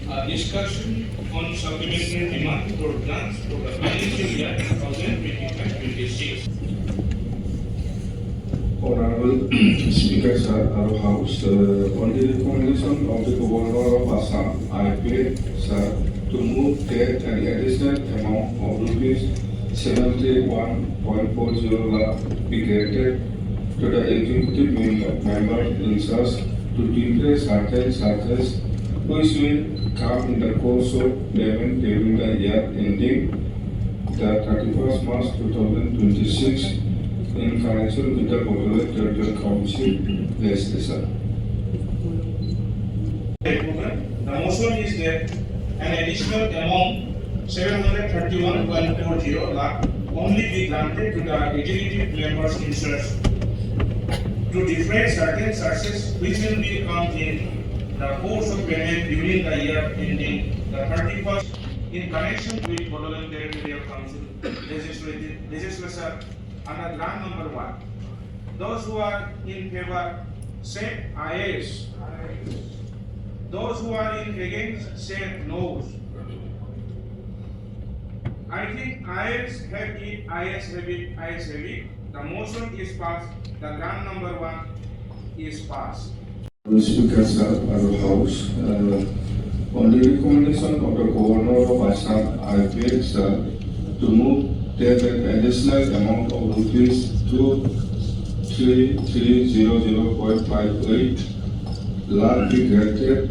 Discussion on supplementary demand for grants for the financial year 2025-26. Honorable Speaker, Sir, our House, on the recommendation of the Governor of Assam, I pray, Sir, to move that an additional amount of rupees 71.40 lakh be granted to the executive member in such to defray certain charges which will come in the course of payment during the year ending the 31st March 2026 in connection with the Bogoloi Territorial Council legislation. The motion is that an additional amount 731.40 lakh only be granted to the executive members in search to defray certain charges which will be come in the course of payment during the year ending the 31st in connection with Bogoloi Territorial Council legislation under grant number 1. Those who are in favor say ayes. Those who are in against say noes. I think ayes have it, ayes have it, ayes have it. The motion is passed. The grant number 1 is passed. Speaker, Sir, our House, on the recommendation of the Governor of Assam, I beg, Sir, to move that an additional amount of rupees 2300.58 lakh be granted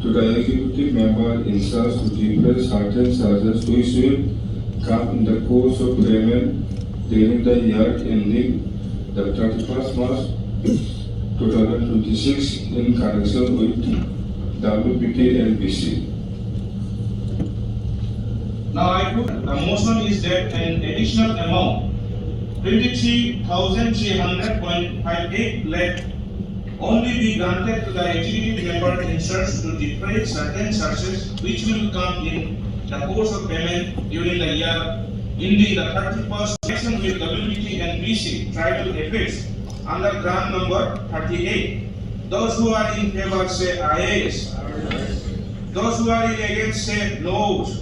to the executive member in charge to defray certain charges which will come in the course of payment during the year ending the 31st March 2026 in connection with WPT and BC. Now I put the motion is that an additional amount 23,300.58 lakh only be granted to the executive member in search to defray certain charges which will come in the course of payment during the year ending the 31st connection with WPT and BC tribal affairs under grant number 38. Those who are in favor say ayes. Those who are in against say noes.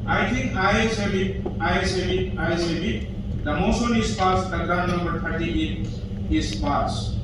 I think ayes have it, ayes have it, ayes have it. The motion is passed. The grant number 38 is passed.